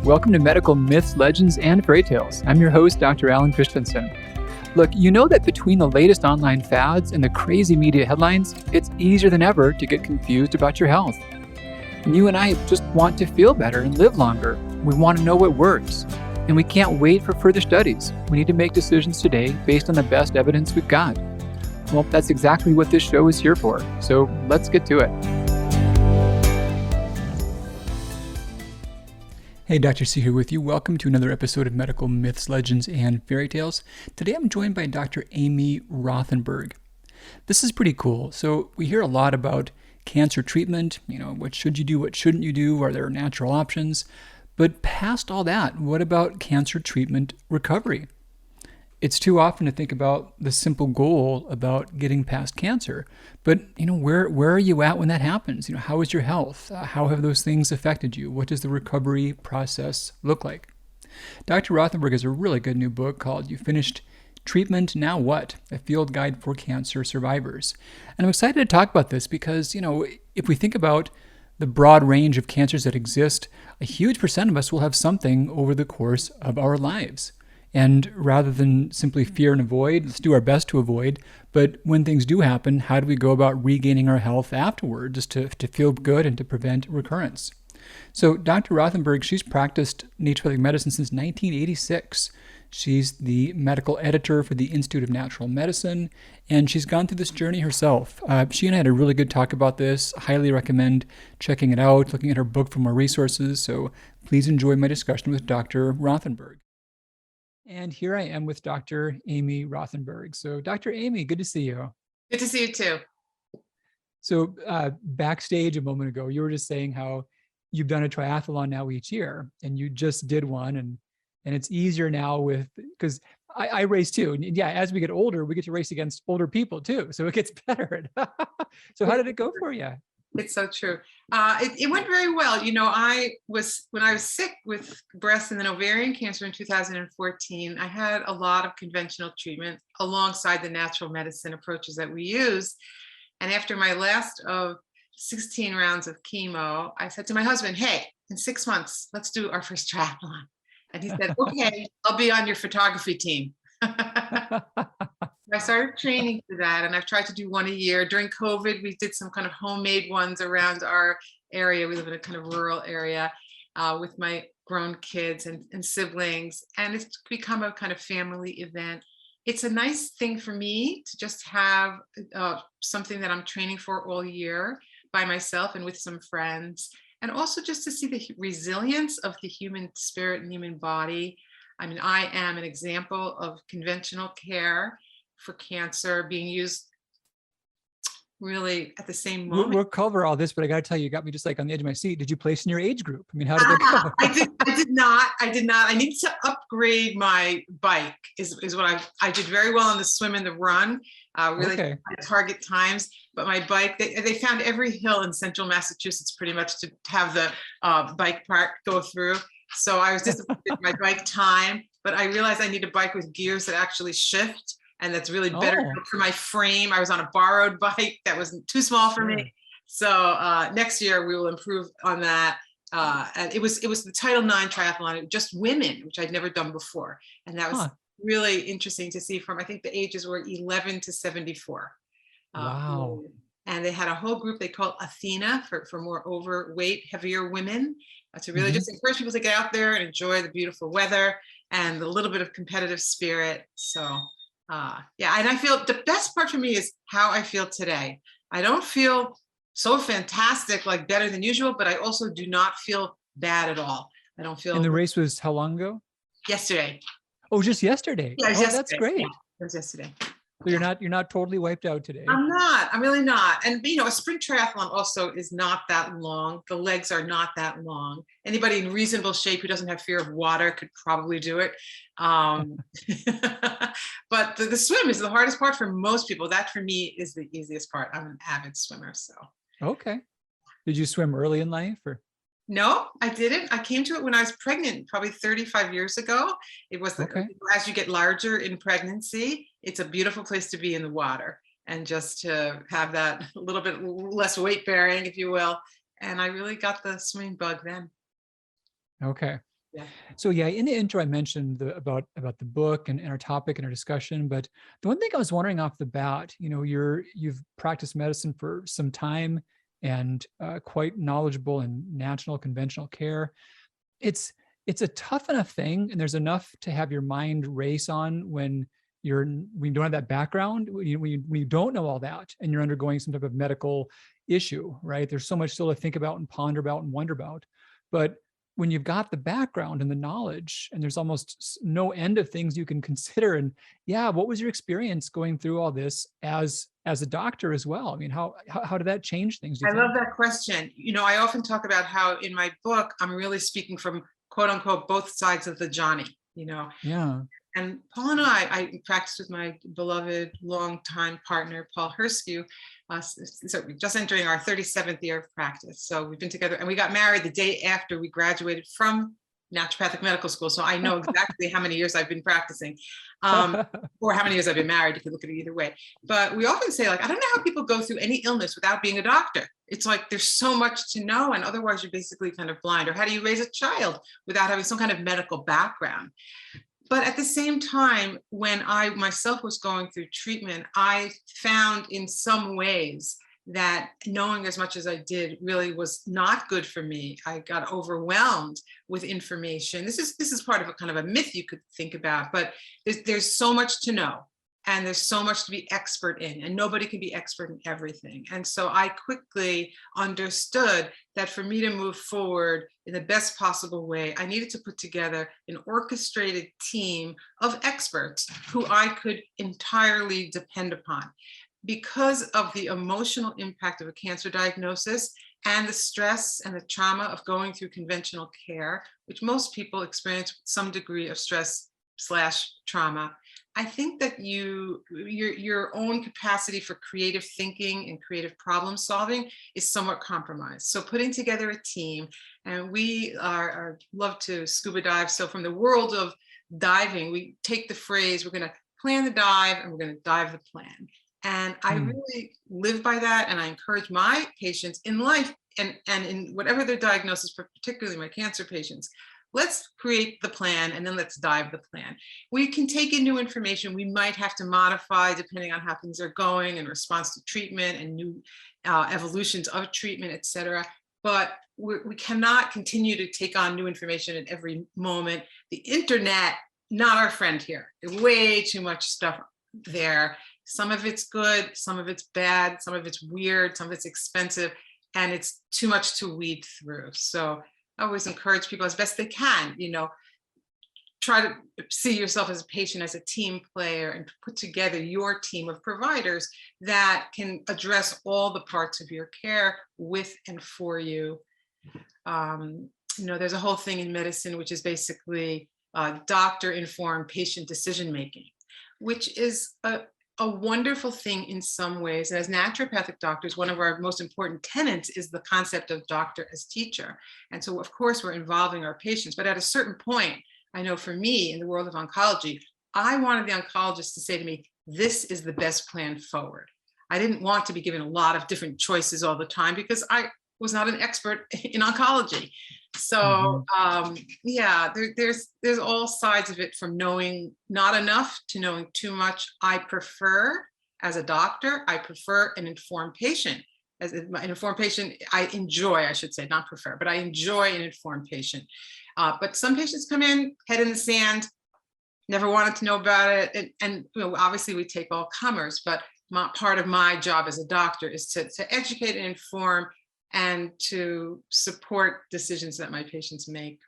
Welcome to Medical Myths, Legends, and Fairy Tales. I'm your host, Dr. Alan Christianson. Look, you know that between the latest online fads and the crazy media headlines, it's easier than ever to get confused about your health. And you and I just want to feel better and live longer. We want to know what works. And we can't wait for further studies. We need to make decisions today based on the best evidence we've got. Well, that's exactly what this show is here for. So let's get to it. Hey, Dr. C here with you. Welcome to another episode of Medical Myths, Legends, and Fairy Tales. Today I'm joined by Dr. Amy Rothenberg. This is pretty cool. So we hear a lot about cancer treatment, what should you do, what shouldn't you do, are there natural options? But past all that, what about cancer treatment recovery? It's too often to think about the simple goal about getting past cancer. But, where are you at when that happens? How is your health? How have those things affected you? What does the recovery process look like? Dr. Rothenberg has a really good new book called You Finished Treatment, Now What? A Field Guide for Cancer Survivors. And I'm excited to talk about this because, if we think about the broad range of cancers that exist, a huge percent of us will have something over the course of our lives. And rather than simply fear and avoid, let's do our best to avoid. But when things do happen, how do we go about regaining our health afterward, just to feel good and to prevent recurrence? So Dr. Rothenberg, she's practiced naturopathic medicine since 1986. She's the medical editor for the Institute of Natural Medicine, and she's gone through this journey herself. She and I had a really good talk about this. Highly recommend checking it out, looking at her book for more resources. So please enjoy my discussion with Dr. Rothenberg. And here I am with Dr. Amy Rothenberg. So Dr. Amy, good to see you. Good to see you too. So backstage a moment ago, you were just saying how you've done a triathlon now each year, and you just did one, and it's easier now because I race too. And yeah, as we get older, we get to race against older people too. So it gets better. So how did it go for you? It's so true. It went very well. When I was sick with breast and then ovarian cancer in 2014, I had a lot of conventional treatment alongside the natural medicine approaches that we use. And after my last of 16 rounds of chemo, I said to my husband, hey, in 6 months, let's do our first triathlon. And he said, okay, I'll be on your photography team. I started training for that, and I've tried to do one a year. During COVID, we did some kind of homemade ones around our area. We live in a kind of rural area with my grown kids and siblings, and it's become a kind of family event. It's a nice thing for me to just have something that I'm training for all year by myself and with some friends, and also just to see the resilience of the human spirit and human body. I mean, I am an example of conventional care for cancer being used really at the same moment. We'll cover all this, but I got to tell you, you got me just like on the edge of my seat. Did you place in your age group? I mean, how did that go? I did not. I need to upgrade my bike is what I did very well on the swim and the run, really target times. But my bike, they found every hill in central Massachusetts pretty much to have the bike park go through. So I was disappointed in my bike time, but I realized I need a bike with gears that actually shift. And that's really better for my frame. I was on a borrowed bike that wasn't too small for me. So next year we will improve on that. And it was the Title IX triathlon, just women, which I'd never done before. And that was really interesting to see from, I think the ages were 11 to 74. Wow. And they had a whole group they called Athena for more overweight, heavier women to really just encourage people to get out there and enjoy the beautiful weather and the little bit of competitive spirit. So and I feel the best part for me is how I feel today. I don't feel so fantastic, like better than usual, but I also do not feel bad at all. I don't feel. And the race was how long ago? Yesterday. Oh, just yesterday. Yeah, that's great. Yeah, it was yesterday. So you're not totally wiped out today. I'm not. I'm really not. And a sprint triathlon also is not that long. The legs are not that long. Anybody in reasonable shape who doesn't have fear of water could probably do it. But the swim is the hardest part for most people. That for me is the easiest part. I'm an avid swimmer, so. Okay. Did you swim early in life or? No, I didn't. I came to it when I was pregnant, probably 35 years ago. It was as you get larger in pregnancy, it's a beautiful place to be in the water, and just to have that a little bit less weight bearing, if you will. And I really got the swimming bug then. Okay. So yeah, in the intro, I mentioned about the book and our topic and our discussion. But the one thing I was wondering off the bat, you've practiced medicine for some time and quite knowledgeable in natural conventional care. It's a tough enough thing, and there's enough to have your mind race on when you don't have that background, when you don't know all that, and you're undergoing some type of medical issue, right? There's so much still to think about and ponder about and wonder about. But when you've got the background and the knowledge, and there's almost no end of things you can consider. And yeah, what was your experience going through all this as a doctor as well? I mean, how did that change things, do you I think? love that question. I often talk about how in my book, I'm really speaking from quote unquote, both sides of the Johnny. Yeah. And Paul and I practiced with my beloved longtime partner, Paul Herskew. So we're just entering our 37th year of practice. So we've been together, and we got married the day after we graduated from naturopathic medical school. So I know exactly how many years I've been practicing, or how many years I've been married. You can look at it either way. But we often say, like, I don't know how people go through any illness without being a doctor. It's like there's so much to know, and otherwise you're basically kind of blind. Or how do you raise a child without having some kind of medical background? But at the same time, when I myself was going through treatment, I found in some ways that knowing as much as I did really was not good for me. I got overwhelmed with information. This is part of a kind of a myth you could think about, but there's so much to know. And there's so much to be expert in, and nobody can be expert in everything. And so I quickly understood that for me to move forward in the best possible way, I needed to put together an orchestrated team of experts who I could entirely depend upon. Because of the emotional impact of a cancer diagnosis and the stress and the trauma of going through conventional care, which most people experience with some degree of stress/trauma, I think that your own capacity for creative thinking and creative problem solving is somewhat compromised. So putting together a team, and we love to scuba dive. So from the world of diving, we take the phrase, we're going to plan the dive and we're going to dive the plan. And I really live by that. And I encourage my patients in life and in whatever their diagnosis, but particularly my cancer patients, let's create the plan and then let's dive the plan. We can take in new information. We might have to modify depending on how things are going in response to treatment and new evolutions of treatment, et cetera. But we cannot continue to take on new information at every moment. The internet, not our friend here. There's way too much stuff there. Some of it's good, some of it's bad, some of it's weird, some of it's expensive, and it's too much to weed through. So I always encourage people as best they can, try to see yourself as a patient, as a team player, and put together your team of providers that can address all the parts of your care with and for you. There's a whole thing in medicine, which is basically doctor-informed patient decision-making, which is a wonderful thing in some ways. And as naturopathic doctors, one of our most important tenets is the concept of doctor as teacher. And so, of course, we're involving our patients. But at a certain point, I know for me in the world of oncology, I wanted the oncologist to say to me, this is the best plan forward. I didn't want to be given a lot of different choices all the time because I was not an expert in oncology. So there's all sides of it, from knowing not enough to knowing too much. I prefer, as a doctor, I prefer an informed patient. As an informed patient, I enjoy, I should say, not prefer, but I enjoy an informed patient. But some patients come in, head in the sand, never wanted to know about it. And obviously we take all comers, but part of my job as a doctor is to educate and inform and to support decisions that my patients make.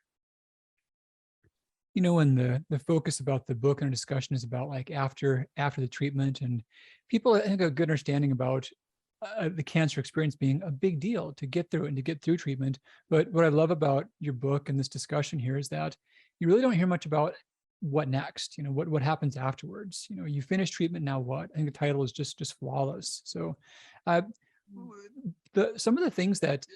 And the focus about the book and our discussion is about like after the treatment, and people, I think, have a good understanding about the cancer experience being a big deal to get through it and to get through treatment. But what I love about your book and this discussion here is that you really don't hear much about what next, what happens afterwards. You finish treatment, now what? I think the title is just flawless. So some of the things that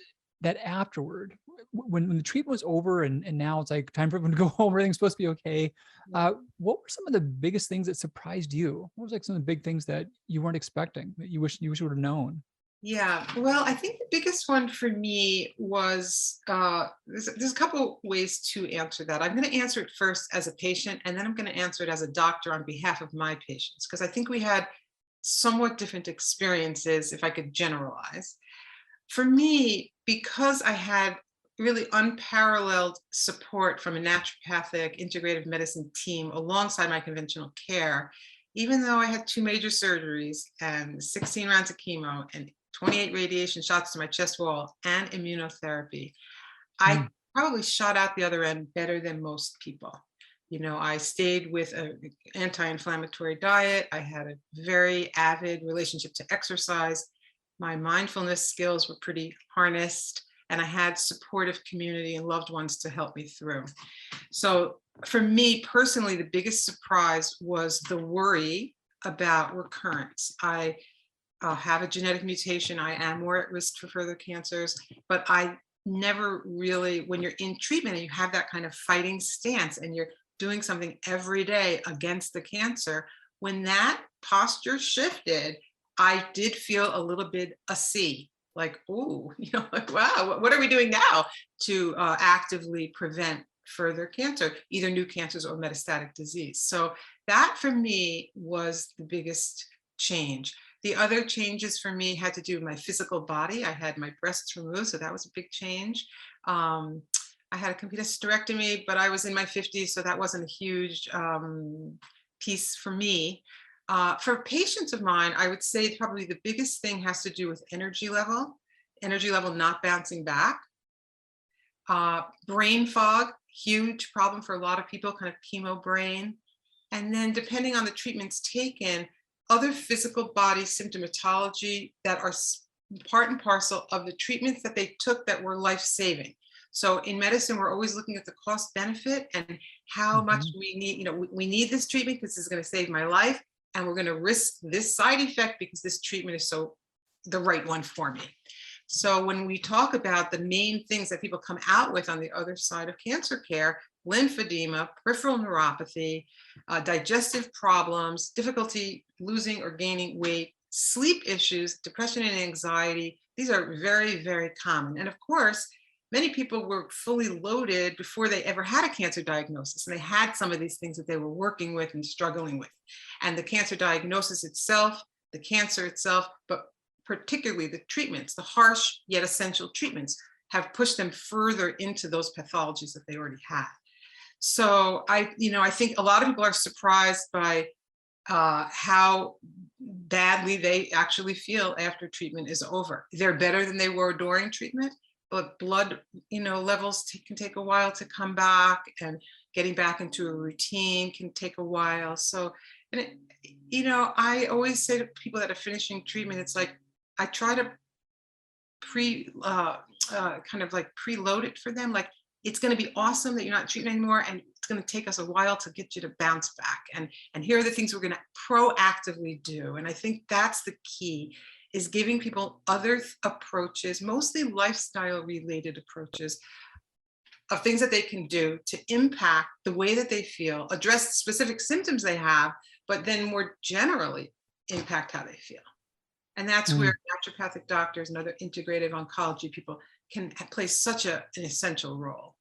afterward, when the treatment was over and now it's like time for everyone to go home, everything's supposed to be okay. What were some of the biggest things that surprised you? What was like some of the big things that you weren't expecting, that you wish you would have known? Yeah, well, I think the biggest one for me was there's a couple ways to answer that. I'm going to answer it first as a patient, and then I'm going to answer it as a doctor on behalf of my patients, because I think we had somewhat different experiences, if I could generalize. For me, because I had really unparalleled support from a naturopathic integrative medicine team alongside my conventional care, even though I had 2 major surgeries and 16 rounds of chemo and 28 radiation shots to my chest wall and immunotherapy, I Mm. probably shot out the other end better than most people. You know, I stayed with an anti-inflammatory diet. I had a very avid relationship to exercise. My mindfulness skills were pretty harnessed, and I had supportive community and loved ones to help me through. So for me personally, the biggest surprise was the worry about recurrence. I have a genetic mutation. I am more at risk for further cancers, but I never really, when you're in treatment and you have that kind of fighting stance and you're doing something every day against the cancer, when that posture shifted, I did feel a little bit a C, like, ooh, like, wow, what are we doing now to actively prevent further cancer, either new cancers or metastatic disease? So that for me was the biggest change. The other changes for me had to do with my physical body. I had my breasts removed, so that was a big change. I had a complete hysterectomy, but I was in my 50s, so that wasn't a huge piece for me. For patients of mine, I would say probably the biggest thing has to do with energy level not bouncing back. Brain fog, huge problem for a lot of people, kind of chemo brain. And then depending on the treatments taken, other physical body symptomatology that are part and parcel of the treatments that they took that were life-saving. So in medicine, we're always looking at the cost benefit and how much we need, we need this treatment because this is going to save my life, and we're going to risk this side effect because this treatment is so the right one for me. So when we talk about the main things that people come out with on the other side of cancer care, lymphedema, peripheral neuropathy, digestive problems, difficulty losing or gaining weight, sleep issues, depression and anxiety, these are very, very common. And of course, many people were fully loaded before they ever had a cancer diagnosis, and they had some of these things that they were working with and struggling with. And the cancer diagnosis itself, the cancer itself, but particularly the treatments, the harsh yet essential treatments, have pushed them further into those pathologies that they already had. So I think a lot of people are surprised by how badly they actually feel after treatment is over. They're better than they were during treatment, but blood, levels can take a while to come back, and getting back into a routine can take a while. So, I always say to people that are finishing treatment, it's like, I try to kind of like preload it for them. Like, it's going to be awesome that you're not treating anymore, and it's going to take us a while to get you to bounce back. And here are the things we're going to proactively do. And I think that's the key, is giving people other approaches, mostly lifestyle related approaches, of things that they can do to impact the way that they feel, address specific symptoms they have, but then more generally impact how they feel. And that's where naturopathic doctors and other integrative oncology people can play such an essential role.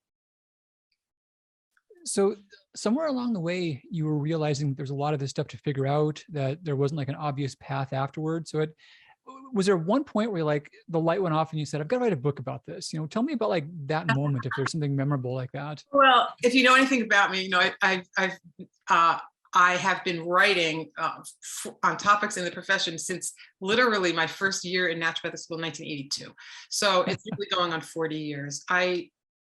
So somewhere along the way, you were realizing there's a lot of this stuff to figure out, that there wasn't like an obvious path afterwards. So was there one point where like the light went off and you said, I've got to write a book about this? Tell me about like that moment, if there's something memorable like that. Well, if you know anything about me, I have been writing on topics in the profession since literally my first year in naturopathic school in 1982. So it's really going on 40 years.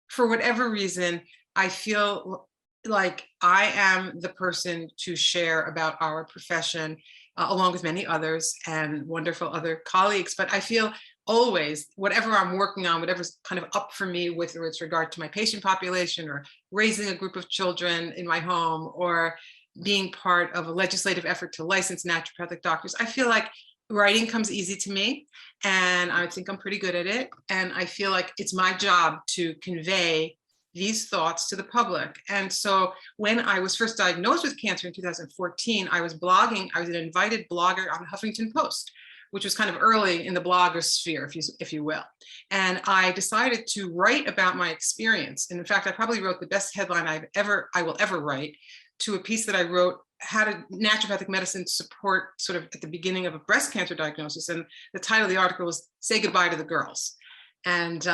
For whatever reason, I feel like I am the person to share about our profession, along with many others and wonderful other colleagues. But I feel always, whatever I'm working on, whatever's kind of up for me with regard to my patient population, or raising a group of children in my home, or being part of a legislative effort to license naturopathic doctors, I feel like writing comes easy to me, and I think I'm pretty good at it. And I feel like it's my job to convey these thoughts to the public. And so when I was first diagnosed with cancer in 2014, I was blogging. I was an invited blogger on the Huffington Post, which was kind of early in the blogger sphere, if you will. And I decided to write about my experience. And in fact, I probably wrote the best headline I will ever write to a piece that I wrote, how did naturopathic medicine support sort of at the beginning of a breast cancer diagnosis. And the title of the article was Say Goodbye to the Girls. And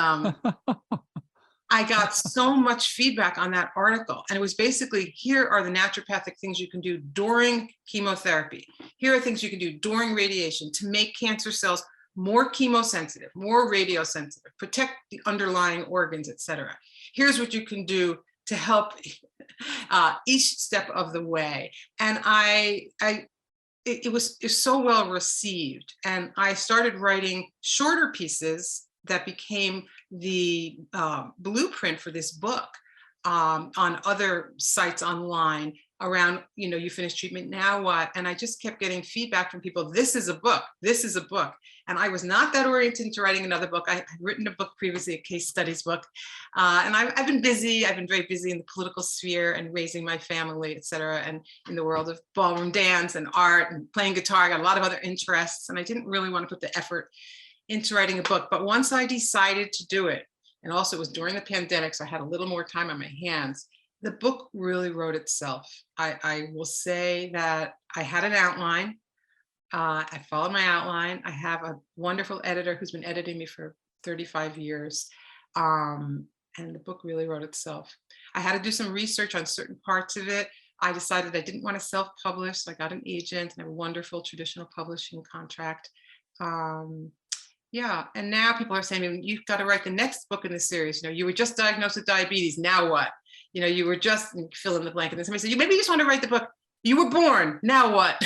I got so much feedback on that article. And it was basically, here are the naturopathic things you can do during chemotherapy. Here are things you can do during radiation to make cancer cells more chemosensitive, more radiosensitive, protect the underlying organs, et cetera. Here's what you can do to help each step of the way. And it was so well received. And I started writing shorter pieces that became the blueprint for this book on other sites online around, you finished treatment, now what? And I just kept getting feedback from people, this is a book, this is a book. And I was not that oriented to writing another book. I had written a book previously, a case studies book. And I've been busy. I've been very busy in the political sphere and raising my family, et cetera, and in the world of ballroom dance and art and playing guitar. I got a lot of other interests, and I didn't really want to put the effort into writing a book. But once I decided to do it, and also it was during the pandemic, so I had a little more time on my hands, the book really wrote itself. I will say that I had an outline. I followed my outline. I have a wonderful editor who's been editing me for 35 years. And the book really wrote itself. I had to do some research on certain parts of it. I decided I didn't want to self-publish, so I got an agent and I have a wonderful traditional publishing contract. Yeah, and now people are saying, you've got to write the next book in the series. You were just diagnosed with diabetes, now what? You were just fill in the blank. And then somebody said, maybe you just want to write the book. You were born, now what?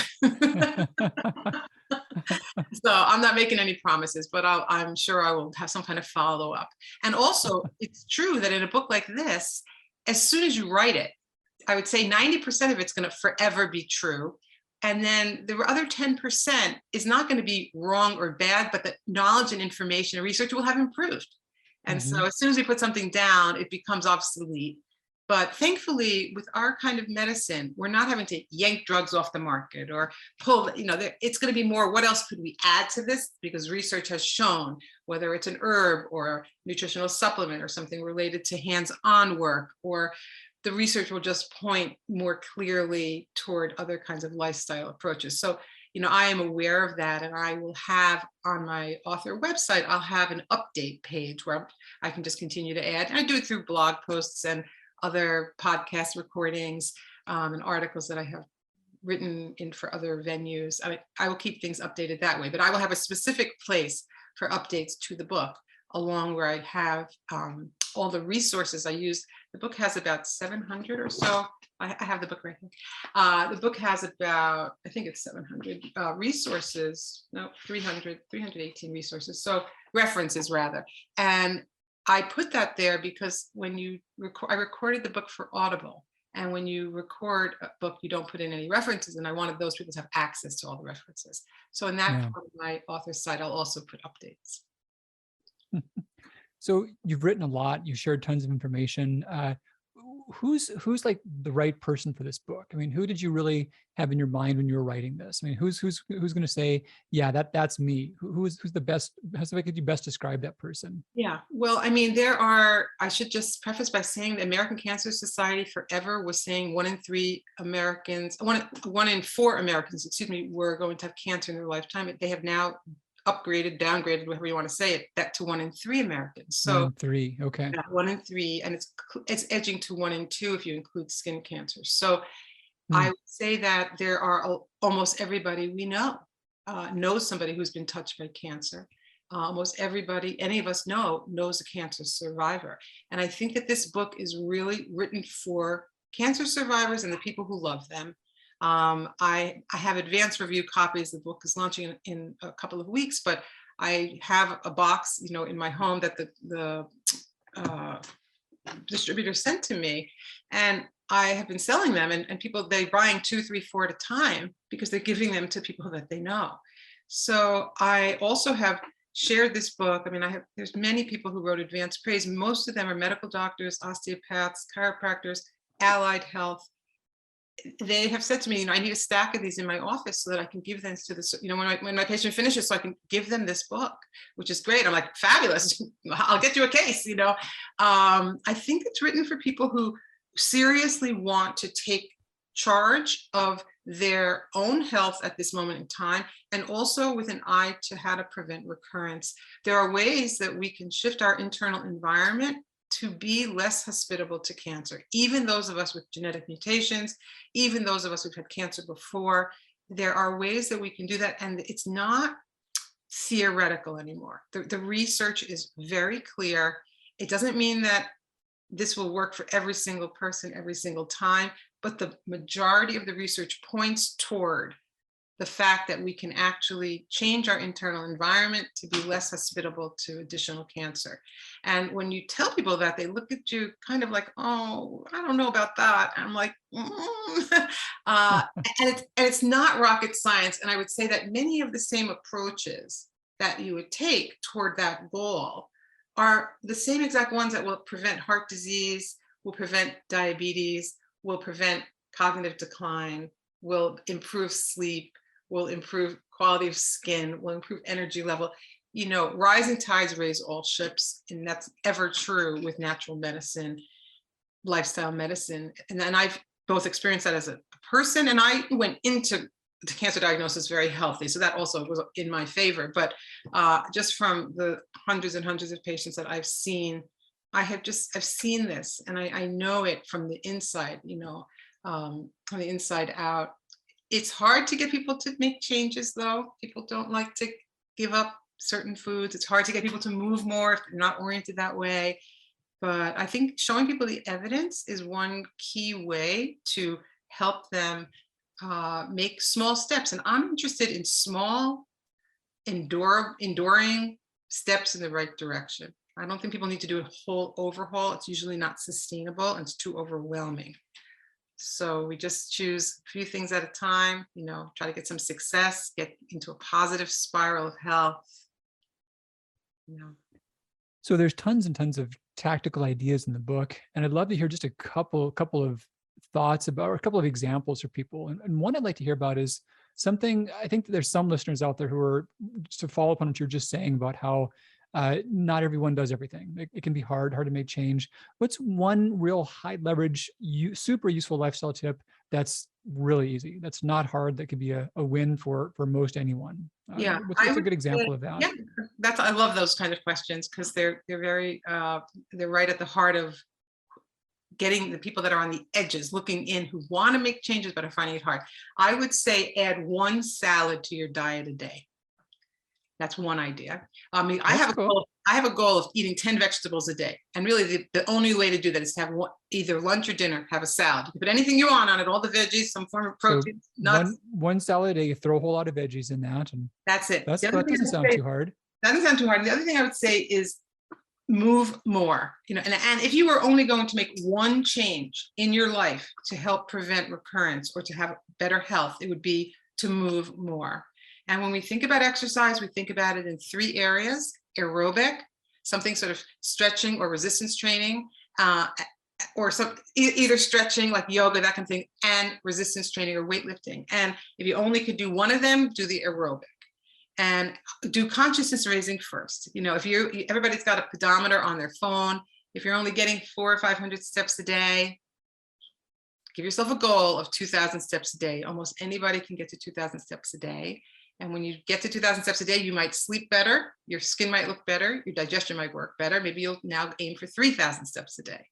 So I'm not making any promises, but I'm sure I will have some kind of follow-up. And also, it's true that in a book like this, as soon as you write it, I would say 90% of it's going to forever be true. And then the other 10% is not going to be wrong or bad, but the knowledge and information and research will have improved. And so as soon as we put something down, it becomes obsolete. But thankfully, with our kind of medicine, we're not having to yank drugs off the market or pull, it's going to be more, what else could we add to this? Because research has shown, whether it's an herb or a nutritional supplement or something related to hands-on work, or the research will just point more clearly toward other kinds of lifestyle approaches. So, I am aware of that, and I will have on my author website, I'll have an update page where I can just continue to add. And I do it through blog posts and other podcast recordings and articles that I have written in for other venues. I will keep things updated that way, but I will have a specific place for updates to the book, along where I have all the resources I use. The book has about 700 or so. I have the book right here. The book has about, I think it's 700 resources, no, 318 resources. So references rather. And I put that there because when you I recorded the book for Audible, and when you record a book, you don't put in any references, and I wanted those people to have access to all the references. So in that part of my author's site, I'll also put updates. So you've written a lot, you shared tons of information. Who's like the right person for this book? Who did you really have in your mind when you were writing this? Who's going to say, yeah, that's me? Who's the best? How could you best describe that person? Yeah, well, I should just preface by saying the American Cancer Society forever was saying 1 in 4 Americans, were going to have cancer in their lifetime. They have now upgraded, downgraded, whatever you want to say it, that to 1 in 3 Americans. So 1 in 3, okay. 1 in 3, and it's edging to 1 in 2 if you include skin cancer. So I would say that there are almost everybody we know knows somebody who's been touched by cancer. Almost everybody, any of us knows a cancer survivor. And I think that this book is really written for cancer survivors and the people who love them. I have advanced review copies. The book is launching in a couple of weeks, but I have a box, in my home that the distributor sent to me, and I have been selling them, and people, they're buying 2, 3, 4 at a time because they're giving them to people that they know. So I also have shared this book. There's many people who wrote advanced praise. Most of them are medical doctors, osteopaths, chiropractors, allied health, they have said to me, I need a stack of these in my office so that I can give them to the, when my patient finishes, so I can give them this book, which is great. I'm like, fabulous. I'll get you a case, I think it's written for people who seriously want to take charge of their own health at this moment in time, and also with an eye to how to prevent recurrence. There are ways that we can shift our internal environment to be less hospitable to cancer. Even those of us with genetic mutations, even those of us who've had cancer before, there are ways that we can do that. And it's not theoretical anymore. The research is very clear. It doesn't mean that this will work for every single person every single time, but the majority of the research points toward the fact that we can actually change our internal environment to be less hospitable to additional cancer. And when you tell people that, they look at you kind of like, oh, I don't know about that. And I'm like, and it's not rocket science. And I would say that many of the same approaches that you would take toward that goal are the same exact ones that will prevent heart disease, will prevent diabetes, will prevent cognitive decline, will improve sleep, will improve quality of skin, will improve energy level. Rising tides raise all ships, and that's ever true with natural medicine, lifestyle medicine. And then I've both experienced that as a person, and I went into the cancer diagnosis very healthy, so that also was in my favor. But just from the hundreds and hundreds of patients that I've seen, I've seen this, and I know it from the inside, from the inside out. It's hard to get people to make changes, though. People don't like to give up certain foods. It's hard to get people to move more if they're not oriented that way. But I think showing people the evidence is one key way to help them make small steps. And I'm interested in small, enduring steps in the right direction. I don't think people need to do a whole overhaul. It's usually not sustainable and it's too overwhelming. So we just choose a few things at a time, try to get some success, get into a positive spiral of health. So there's tons and tons of tactical ideas in the book, and I'd love to hear just a couple of thoughts about, or a couple of examples for people. And one I'd like to hear about is something, I think that there's some listeners out there who are, just to follow up on what you're just saying about how not everyone does everything. It can be hard to make change. What's one real high leverage, super useful lifestyle tip that's really easy, that's not hard, that could be a win for most anyone? What's a good example of that? Yeah, I love those kind of questions, because they're very they're right at the heart of getting the people that are on the edges, looking in, who want to make changes but are finding it hard. I would say add one salad to your diet a day. That's one idea. I have a goal of eating 10 vegetables a day. And really the only way to do that is to have either lunch or dinner, have a salad. You can put anything you want on it, all the veggies, some form of protein, nuts. One salad a day, you throw a whole lot of veggies in that. And that's it. That doesn't sound too hard. That doesn't sound too hard. The other thing I would say is move more, and if you were only going to make one change in your life to help prevent recurrence or to have better health, it would be to move more. And when we think about exercise, we think about it in three areas: aerobic, something sort of stretching or resistance training, or either stretching like yoga, that kind of thing, and resistance training or weightlifting. And if you only could do one of them, do the aerobic. And do consciousness raising first. If everybody's got a pedometer on their phone, if you're only getting 400 or 500 steps a day, give yourself a goal of 2,000 steps a day. Almost anybody can get to 2,000 steps a day. And when you get to 2,000 steps a day, you might sleep better, your skin might look better, your digestion might work better. Maybe you'll now aim for 3,000 steps a day.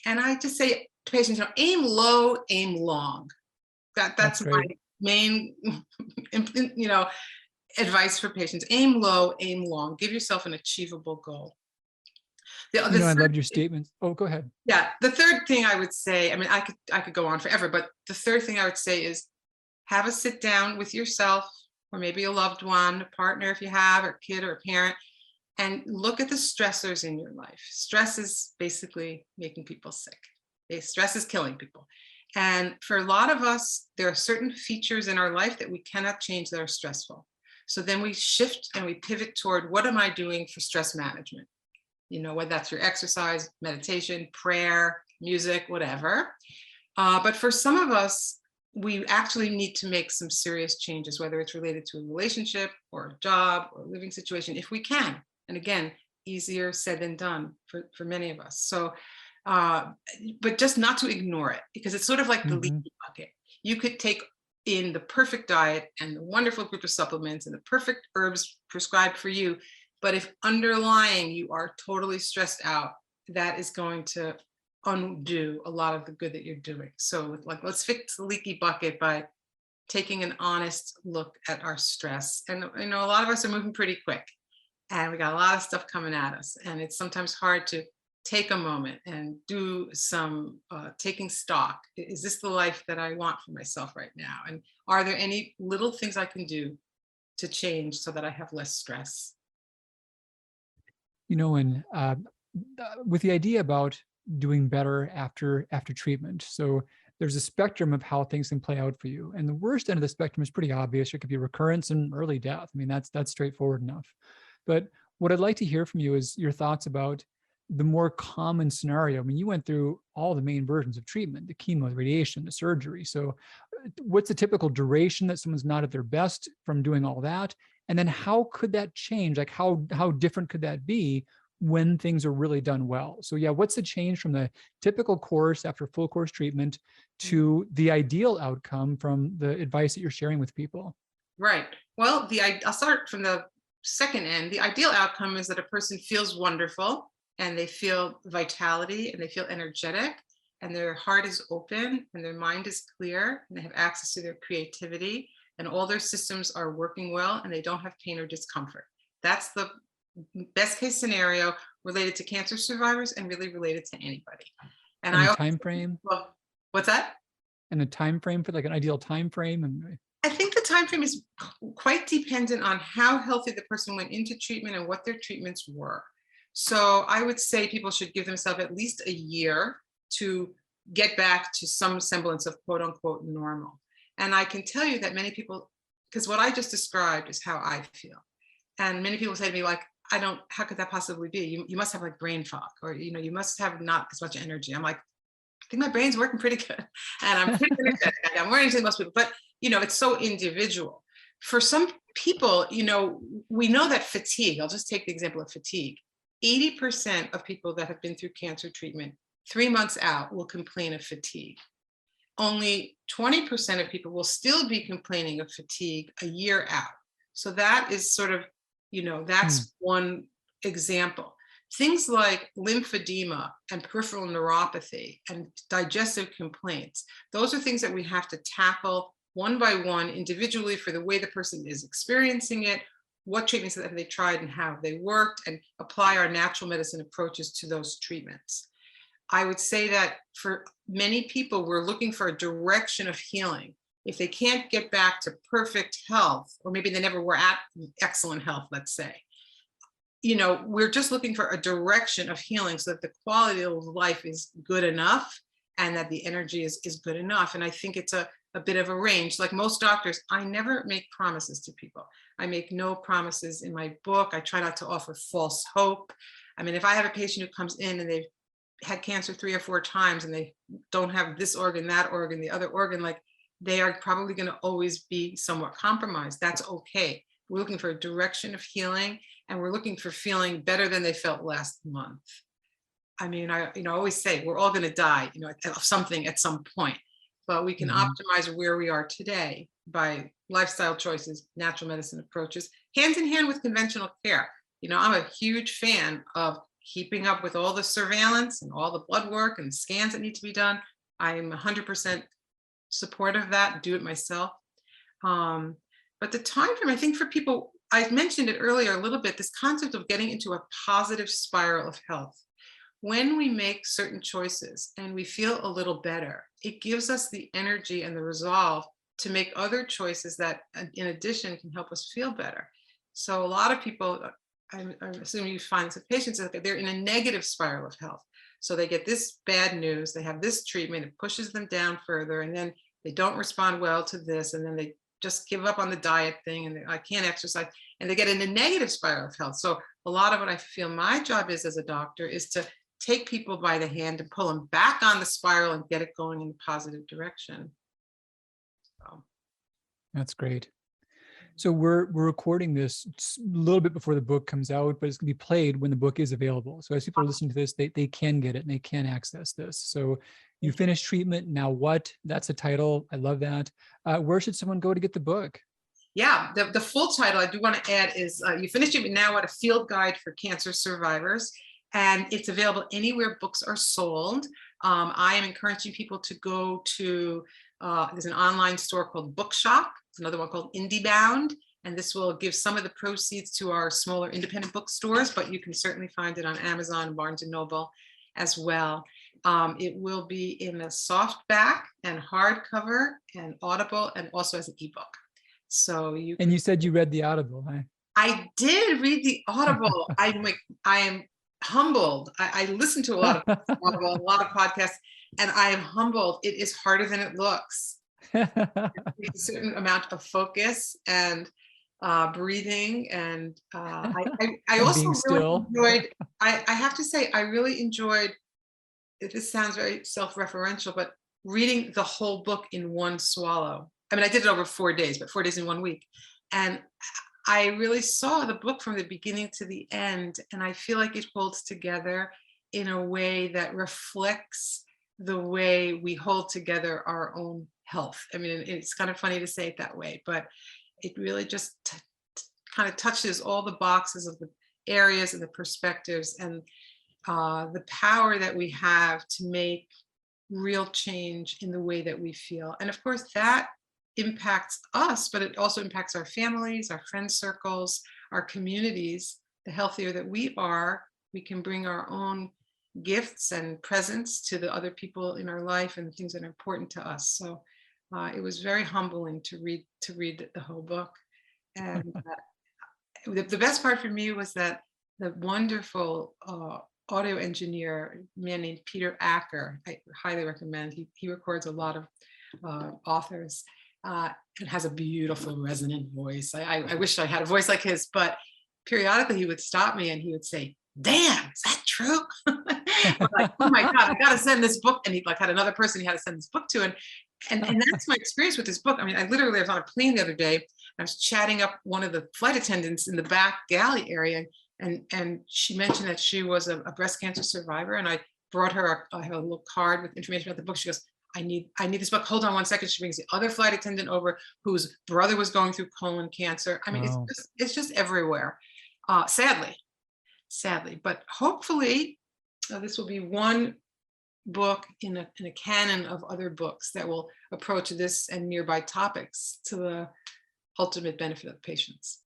And I just say to patients, aim low, aim long. That's my main, advice for patients. Aim low, aim long. Give yourself an achievable goal. I loved your statements. Oh, go ahead. Yeah. The third thing I would say, I could go on forever, but the third thing I would say is have a sit down with yourself, or maybe a loved one, a partner if you have, or a kid or a parent, and look at the stressors in your life. Stress is basically making people sick. Stress is killing people. And for a lot of us, there are certain features in our life that we cannot change that are stressful. So then we shift and we pivot toward, what am I doing for stress management? Whether that's your exercise, meditation, prayer, music, whatever. But for some of us, we actually need to make some serious changes, whether it's related to a relationship or a job or a living situation, if we can. And again, easier said than done for many of us. So, but just not to ignore it, because it's sort of like the leaky bucket. You could take in the perfect diet and the wonderful group of supplements and the perfect herbs prescribed for you, but if underlying you are totally stressed out, that is going to undo a lot of the good that you're doing. So like, let's fix the leaky bucket by taking an honest look at our stress. And you know, a lot of us are moving pretty quick and we got a lot of stuff coming at us. And it's sometimes hard to take a moment and do some taking stock. Is this the life that I want for myself right now? And are there any little things I can do to change so that I have less stress? You know, and with the idea about doing better after treatment. So there's a spectrum of how things can play out for you. And the worst end of the spectrum is pretty obvious. It could be recurrence and early death. I mean, that's straightforward enough. But what I'd like to hear from you is your thoughts about the more common scenario. I mean, you went through all the main versions of treatment, the chemo, the radiation, the surgery. So what's the typical duration that someone's not at their best from doing all that? And then how could that change? Like how different could that be when things are really done well? So yeah, what's the change from the typical course after full course treatment to the ideal outcome from the advice that you're sharing with people? Right. Well, I'll start from the second end. The ideal outcome is that a person feels wonderful and they feel vitality and they feel energetic and their heart is open and their mind is clear and they have access to their creativity and all their systems are working well and they don't have pain or discomfort. That's the best case scenario related to cancer survivors and really related to anybody. And the time frame? Well, what's that? And the time frame for like an ideal time frame? And I think the time frame is quite dependent on how healthy the person went into treatment and what their treatments were. So I would say people should give themselves at least a year to get back to some semblance of quote unquote normal. And I can tell you that many people, because what I just described is how I feel. And many people say to me, like, how could that possibly be? You must have like brain fog, or, you know, you must have not as much energy. I'm like, I think my brain's working pretty good. And I'm pretty energetic. I'm more energetic than most people, but, you know, it's so individual. For some people, you know, we know that fatigue, I'll just take the example of fatigue. 80% of people that have been through cancer treatment 3 months out will complain of fatigue. Only 20% of people will still be complaining of fatigue a year out. So that is sort of, you know, that's one example. Things like lymphedema and peripheral neuropathy and digestive complaints, those are things that we have to tackle one by one individually for the way the person is experiencing it, what treatments have they tried and how they worked, and apply our natural medicine approaches to those treatments. I would say that for many people, we're looking for a direction of healing. If they can't get back to perfect health, or maybe they never were at excellent health, let's say, you know, we're just looking for a direction of healing so that the quality of life is good enough and that the energy is good enough. And I think it's a bit of a range. Like most doctors, I never make promises to people. I make no promises in my book. I try not to offer false hope. I mean, if I have a patient who comes in and they've had cancer 3 or 4 times and they don't have this organ, that organ, the other organ, like they are probably going to always be somewhat compromised. That's okay. We're looking for a direction of healing, and we're looking for feeling better than they felt last month. I mean, I always say we're all going to die, you know, of something at some point, but we can optimize where we are today by lifestyle choices, natural medicine approaches, hand in hand with conventional care. You know, I'm a huge fan of keeping up with all the surveillance and all the blood work and scans that need to be done. I'm 100% supportive of that, do it myself. But the time frame, I think for people, I mentioned it earlier a little bit, this concept of getting into a positive spiral of health. When we make certain choices and we feel a little better, it gives us the energy and the resolve to make other choices that, in addition, can help us feel better. So a lot of people, I'm assuming you find this with patients, they're in a negative spiral of health. So they get this bad news, they have this treatment, it pushes them down further, and then they don't respond well to this, and then they just give up on the diet thing, and I can't exercise, and they get in a negative spiral of health. So a lot of what I feel my job is as a doctor is to take people by the hand and pull them back on the spiral and get it going in a positive direction. So. That's great. So we're recording this a little bit before the book comes out, but it's going to be played when the book is available. So as people are listening to this, they can get it and they can access this. So you finished treatment. Now what? That's a title. I love that. Where should someone go to get the book? Yeah, the full title I do want to add is You Finished Treatment Now, What? A Field Guide for Cancer Survivors. And it's available anywhere books are sold. I am encouraging people to go to, there's an online store called Bookshop. There's another one called IndieBound. And this will give some of the proceeds to our smaller independent bookstores, but you can certainly find it on Amazon, Barnes & Noble as well. It will be in a softback and hardcover and Audible and also as an ebook. So you said you read the Audible, huh? I did read the Audible. I am humbled. I listen to a lot of Audible, a lot of podcasts, and I am humbled. It is harder than it looks. It takes a certain amount of focus and breathing, and I also really enjoyed. I have to say, I really enjoyed. This sounds very self-referential, but reading the whole book in one swallow. I mean, I did it over 4 days, but 4 days in 1 week. And I really saw the book from the beginning to the end. And I feel like it holds together in a way that reflects the way we hold together our own health. I mean, it's kind of funny to say it that way, but it really just kind of touches all the boxes of the areas and the perspectives and the power that we have to make real change in the way that we feel. And of course, that impacts us, but it also impacts our families, our friend circles, our communities. The healthier that we are, we can bring our own gifts and presence to the other people in our life and the things that are important to us. So it was very humbling to read the whole book. And the best part for me was that the wonderful audio engineer, a man named Peter Acker, I highly recommend. He records a lot of authors. And has a beautiful resonant voice. I wish I had a voice like his, but periodically he would stop me and he would say, "Damn, is that true?" I'm like, "Oh my God, I gotta send this book." And he had another person he had to send this book to. And that's my experience with this book. I mean, I was on a plane the other day. And I was chatting up one of the flight attendants in the back galley area. And she mentioned that she was a breast cancer survivor. And I brought her, I have a little card with information about the book. She goes, I need this book. Hold on 1 second. She brings the other flight attendant over whose brother was going through colon cancer. I mean, it's just everywhere. Sadly, but hopefully this will be one book in a canon of other books that will approach this and nearby topics to the ultimate benefit of patients.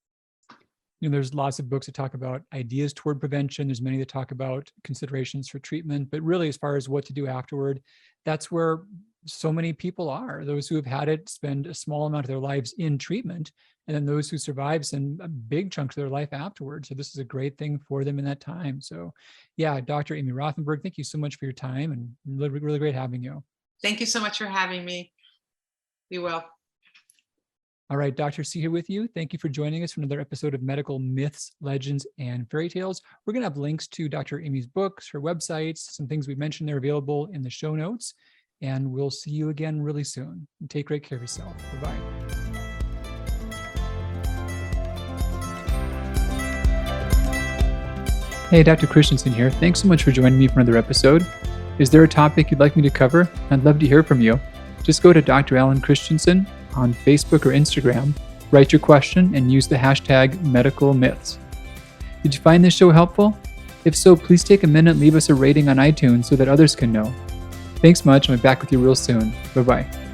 There's lots of books that talk about ideas toward prevention. There's many that talk about considerations for treatment, but really as far as what to do afterward, that's where so many people are. Those who have had it spend a small amount of their lives in treatment, and then those who survive spend a big chunk of their life afterwards. So this is a great thing for them in that time. So yeah, Dr. Amy Rothenberg, thank you so much for your time, and really, really great having you. Thank you so much for having me. Be well. All right, Dr. C here with you. Thank you for joining us for another episode of Medical Myths, Legends, and Fairy Tales. We're going to have links to Dr. Amy's books, her websites, some things we mentioned there available in the show notes. And we'll see you again really soon. Take great care of yourself. Bye-bye. Hey, Dr. Christianson here. Thanks so much for joining me for another episode. Is there a topic you'd like me to cover? I'd love to hear from you. Just go to Dr. Alan Christianson on Facebook or Instagram, write your question, and use the hashtag Medical Myths. Did you find this show helpful? If so, please take a minute and leave us a rating on iTunes so that others can know. Thanks much. I'll be back with you real soon. Bye-bye.